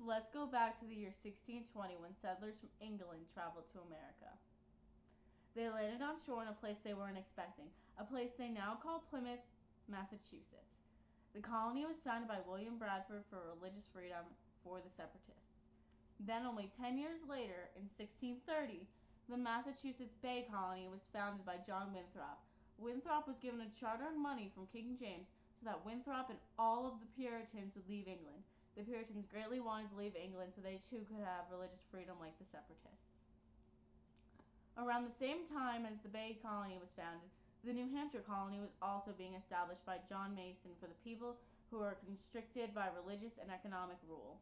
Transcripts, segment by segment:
Let's go back to the year 1620 when settlers from England traveled to America. They landed on shore in a place they weren't expecting, a place they now call Plymouth, Massachusetts. The colony was founded by William Bradford for religious freedom for the separatists. Then, only 10 years later, in 1630, the Massachusetts Bay Colony was founded by John Winthrop. Winthrop was given a charter and money from King James so that Winthrop and all of the Puritans would leave England. The Puritans greatly wanted to leave England so they too could have religious freedom like the separatists. Around the same time as the Bay Colony was founded, the New Hampshire colony was also being established by John Mason for the people who were constricted by religious and economic rule.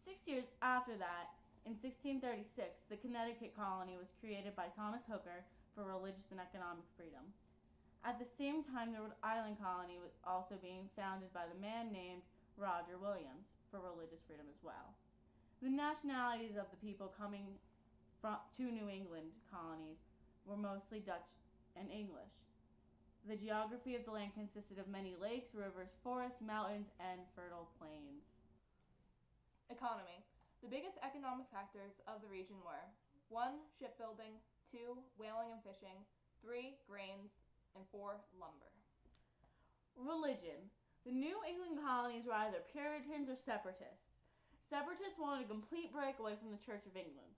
6 years after that, in 1636, the Connecticut colony was created by Thomas Hooker for religious and economic freedom. At the same time, the Rhode Island colony was also being founded by the man named Roger Williams for religious freedom as well. The nationalities of the people coming to New England colonies were mostly Dutch and English. The geography of the land consisted of many lakes, rivers, forests, mountains, and fertile plains. Economy. The biggest economic factors of the region were 1. Shipbuilding, 2. Whaling and fishing, 3. Grains, and 4. Lumber. Religion. The New England colonies were either Puritans or Separatists. Separatists wanted a complete breakaway from the Church of England.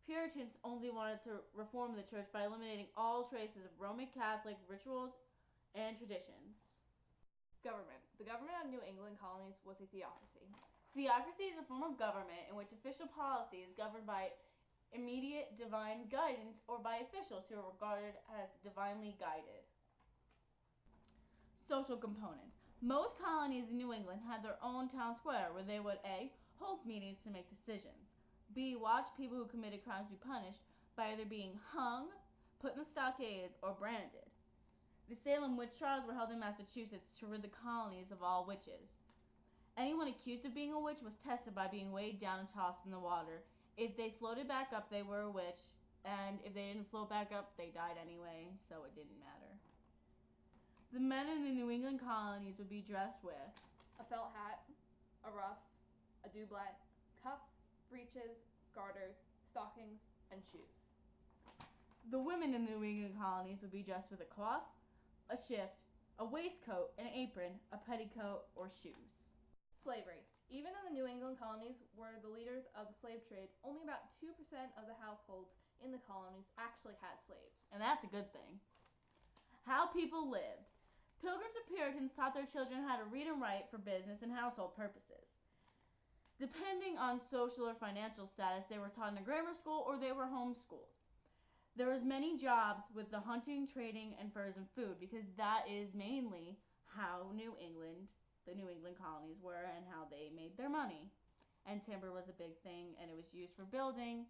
Puritans only wanted to reform the church by eliminating all traces of Roman Catholic rituals and traditions. Government. The government of New England colonies was a theocracy. Theocracy is a form of government in which official policy is governed by immediate divine guidance or by officials who are regarded as divinely guided. Social components. Most colonies in New England had their own town square where they would A. hold meetings to make decisions, B. watch people who committed crimes be punished by either being hung, put in the stockades, or branded. The Salem witch trials were held in Massachusetts to rid the colonies of all witches. Anyone accused of being a witch was tested by being weighed down and tossed in the water. If they floated back up, they were a witch, and if they didn't float back up, they died anyway, so it didn't matter. The men in the New England colonies would be dressed with a felt hat, a ruff, a doublet, cuffs, breeches, garters, stockings, and shoes. The women in the New England colonies would be dressed with a coif, a shift, a waistcoat, an apron, a petticoat, or shoes. Slavery. Even though the New England colonies were the leaders of the slave trade, only about 2% of the households in the colonies actually had slaves. And that's a good thing. How people lived. Pilgrims or Puritans taught their children how to read and write for business and household purposes. Depending on social or financial status, they were taught in a grammar school or they were homeschooled. There was many jobs with the hunting, trading, and furs and food because that is mainly how the New England colonies were and how they made their money. And timber was a big thing, and it was used for building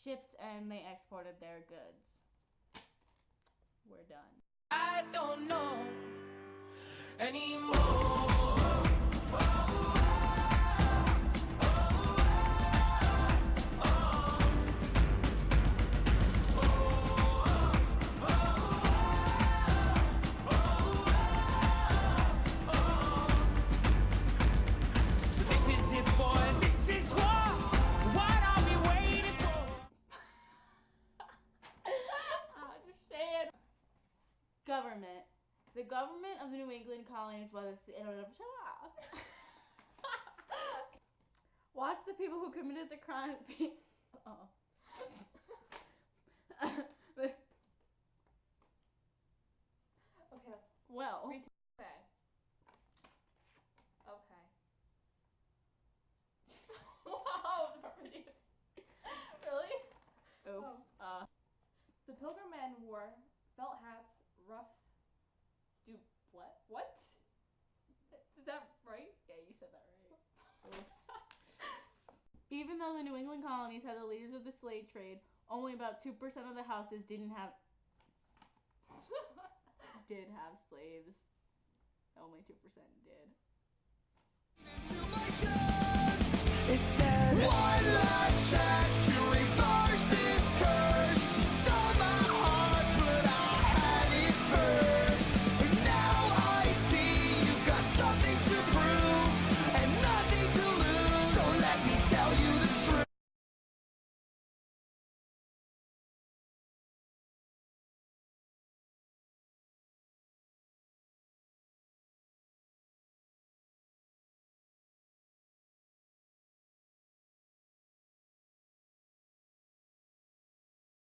ships, and they exported their goods. We're done. I don't know anymore. Government. The government of the New England colonies was watch the people who committed the crime. Okay, that's well. Okay. Okay. Wow, really? Oops. Oh. The Pilgrim men wore felt hats, ruffs, what? Is that right? Yeah, you said that right. Oops. Even though the New England colonies had the leaders of the slave trade, only about 2% of the houses did have slaves. Only 2% did.